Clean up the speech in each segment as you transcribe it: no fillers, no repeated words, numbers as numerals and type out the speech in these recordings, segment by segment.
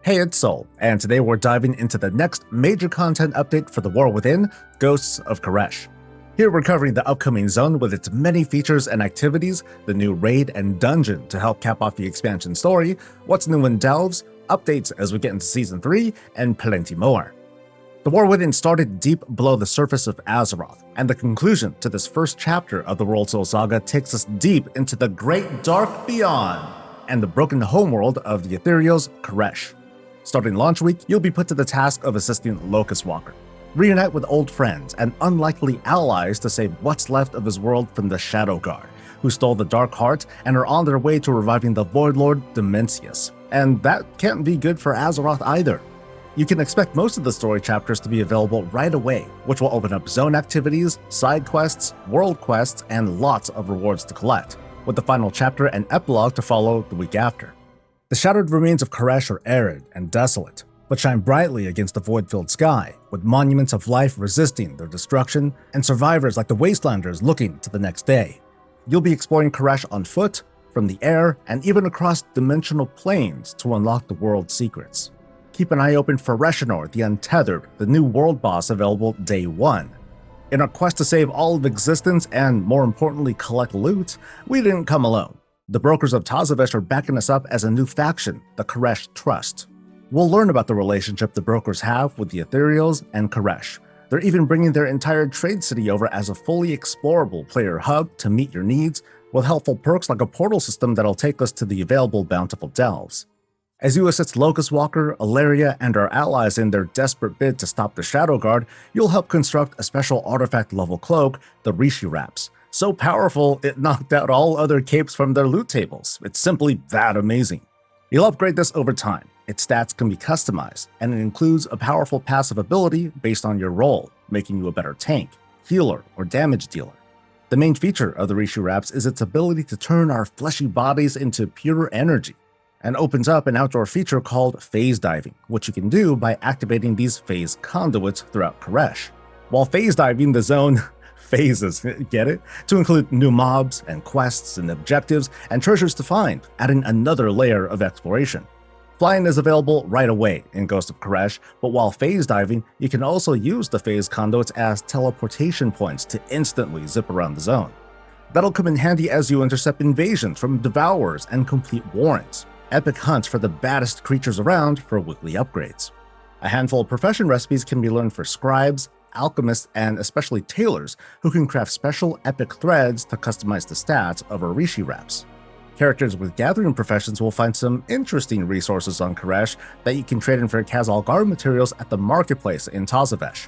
Hey, it's Soul, and today we're diving into the next major content update for the War Within, Ghosts of Koresh. Here we're covering the upcoming zone with its many features and activities, the new raid and dungeon to help cap off the expansion story, what's new in Delves, updates as we get into Season 3, and plenty more. The War Within started deep below the surface of Azeroth, and the conclusion to this first chapter of the World Soul Saga takes us deep into the Great Dark Beyond and the broken homeworld of the Ethereals, Koresh. Starting launch week, you'll be put to the task of assisting Locust Walker. Reunite with old friends and unlikely allies to save what's left of his world from the Shadow Guard, who stole the Dark Heart and are on their way to reviving the Void Lord Dimensius. And that can't be good for Azeroth either. You can expect most of the story chapters to be available right away, which will open up zone activities, side quests, world quests, and lots of rewards to collect, with the final chapter and epilogue to follow the week after. The shattered remains of Koresh are arid and desolate, but shine brightly against the void-filled sky, with monuments of life resisting their destruction and survivors like the Wastelanders looking to the next day. You'll be exploring Koresh on foot, from the air, and even across dimensional planes to unlock the world's secrets. Keep an eye open for Reshinor the Untethered, the new world boss available Day 1. In our quest to save all of existence and, more importantly, collect loot, we didn't come alone. The brokers of Tazavesh are backing us up as a new faction, the Koresh Trust. We'll learn about the relationship the brokers have with the Ethereals and Koresh. They're even bringing their entire trade city over as a fully explorable player hub to meet your needs, with helpful perks like a portal system that'll take us to the available bountiful delves. As you assist Locust Walker, Ilaria, and our allies in their desperate bid to stop the Shadow Guard, you'll help construct a special artifact-level cloak, the Rishu wraps. So powerful, it knocked out all other capes from their loot tables. It's simply that amazing. You'll upgrade this over time. Its stats can be customized, and it includes a powerful passive ability based on your role, making you a better tank, healer, or damage dealer. The main feature of the Rishu wraps is its ability to turn our fleshy bodies into pure energy, and opens up an outdoor feature called phase diving, which you can do by activating these phase conduits throughout Koresh. While phase diving, the zone phases, get it? To include new mobs and quests and objectives and treasures to find, adding another layer of exploration. Flying is available right away in Ghost of Koresh, but while phase diving, you can also use the phase conduits as teleportation points to instantly zip around the zone. That'll come in handy as you intercept invasions from Devourers and complete warrants, epic hunts for the baddest creatures around for weekly upgrades. A handful of profession recipes can be learned for scribes, alchemists, and especially tailors who can craft special epic threads to customize the stats of our Rishu wraps. Characters with gathering professions will find some interesting resources on Koresh that you can trade in for Khazal Guard materials at the marketplace in Tazavesh.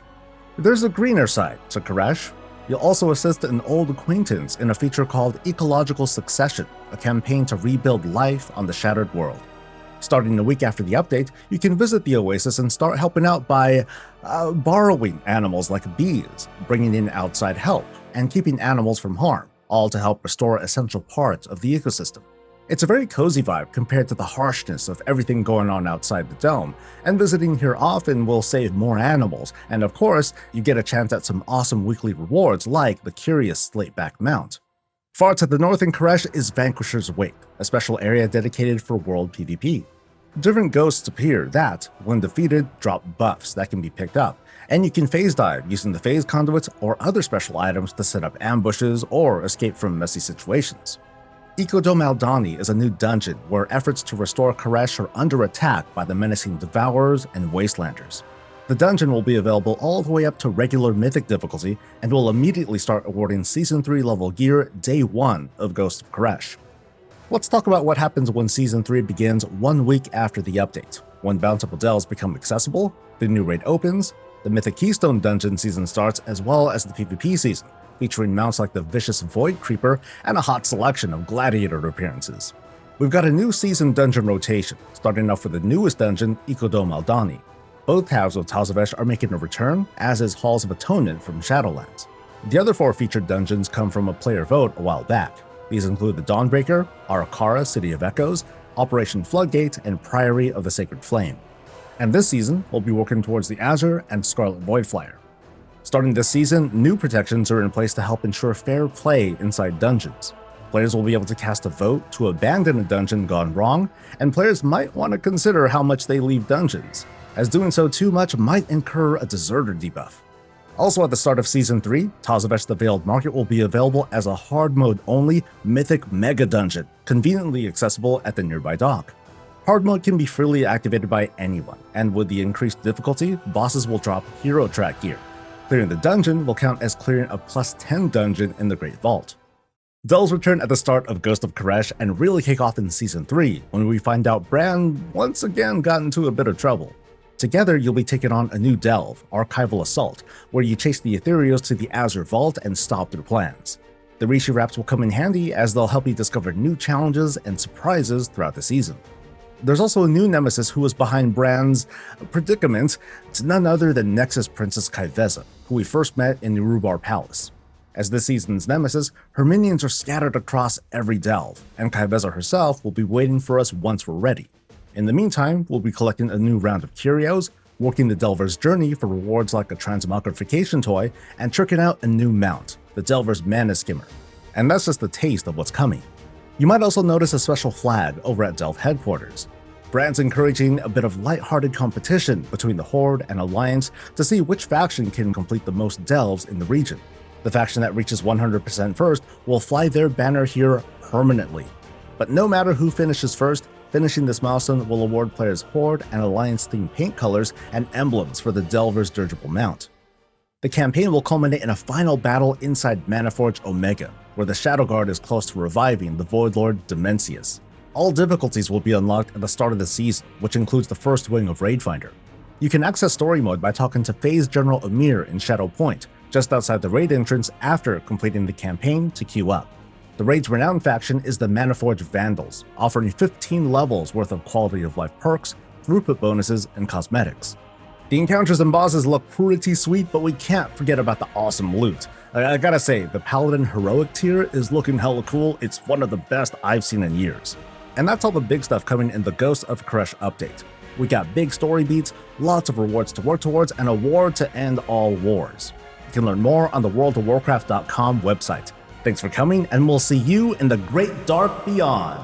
There's a greener side to Koresh. You'll also assist an old acquaintance in a feature called Ecological Succession, a campaign to rebuild life on the shattered world. Starting a week after the update, you can visit the oasis and start helping out by borrowing animals like bees, bringing in outside help, and keeping animals from harm, all to help restore essential parts of the ecosystem. It's a very cozy vibe compared to the harshness of everything going on outside the dome, and visiting here often will save more animals, and of course, you get a chance at some awesome weekly rewards like the curious Slateback Mount. Far to the north in Koresh is Vanquisher's Wake, a special area dedicated for world PvP. Different ghosts appear that, when defeated, drop buffs that can be picked up, and you can phase dive using the phase conduits or other special items to set up ambushes or escape from messy situations. Ecology is a new dungeon where efforts to restore Koresh are under attack by the menacing Devourers and Wastelanders. The dungeon will be available all the way up to regular Mythic difficulty and will immediately start awarding Season 3 level gear Day 1 of Ghost of Koresh. Let's talk about what happens when Season 3 begins 1 week after the update. When bountiful delves become accessible, the new raid opens, the Mythic Keystone dungeon season starts, as well as the PvP season, featuring mounts like the Vicious Void Creeper and a hot selection of gladiator appearances. We've got a new season dungeon rotation, starting off with the newest dungeon, Ecology. Both halves of Tazavesh are making a return, as is Halls of Atonement from Shadowlands. The other 4 featured dungeons come from a player vote a while back. These include the Dawnbreaker, Arakara City of Echoes, Operation Floodgate, and Priory of the Sacred Flame. And this season, we'll be working towards the Azure and Scarlet Voidflyer. Starting this season, new protections are in place to help ensure fair play inside dungeons. Players will be able to cast a vote to abandon a dungeon gone wrong, and players might want to consider how much they leave dungeons, as doing so too much might incur a deserter debuff. Also at the start of Season 3, Tazavesh the Veiled Market will be available as a hard mode only Mythic Mega Dungeon, conveniently accessible at the nearby dock. Hard mode can be freely activated by anyone, and with the increased difficulty, bosses will drop hero track gear. Clearing the dungeon will count as clearing a +10 dungeon in the Great Vault. Delves return at the start of Ghost of Koresh and really kick off in Season 3, when we find out Bran once again got into a bit of trouble. Together, you'll be taking on a new delve, Archival Assault, where you chase the Ethereals to the Azure Vault and stop their plans. The Rishu wraps will come in handy as they'll help you discover new challenges and surprises throughout the season. There's also a new nemesis who is behind Bran's predicament. It's none other than Nexus Princess Kaiveza, who we first met in the Rubar Palace. As this season's nemesis, her minions are scattered across every delve, and Kaiveza herself will be waiting for us once we're ready. In the meantime, we'll be collecting a new round of curios, working the Delver's journey for rewards like a transmogrification toy, and tricking out a new mount, the Delver's Mana Skimmer. And that's just the taste of what's coming. You might also notice a special flag over at Delve headquarters. Bran's encouraging a bit of lighthearted competition between the Horde and Alliance to see which faction can complete the most delves in the region. The faction that reaches 100% first will fly their banner here permanently. But no matter who finishes first, finishing this milestone will award players Horde and Alliance-themed paint colors and emblems for the Delver's dirigible mount. The campaign will culminate in a final battle inside Manaforge Omega, where the Shadow Guard is close to reviving the Voidlord Dimensius. All difficulties will be unlocked at the start of the season, which includes the first wing of Raidfinder. You can access story mode by talking to Phase General Amir in Shadow Point, just outside the raid entrance after completing the campaign to queue up. The raid's renowned faction is the Manaforge Vandals, offering 15 levels worth of quality of life perks, throughput bonuses, and cosmetics. The encounters and bosses look pretty sweet, but we can't forget about the awesome loot. I gotta say, the Paladin Heroic tier is looking hella cool. It's one of the best I've seen in years. And that's all the big stuff coming in the Ghost of Koresh update. We got big story beats, lots of rewards to work towards, and a war to end all wars. You can learn more on the worldofwarcraft.com website. Thanks for coming, and we'll see you in the Great Dark Beyond.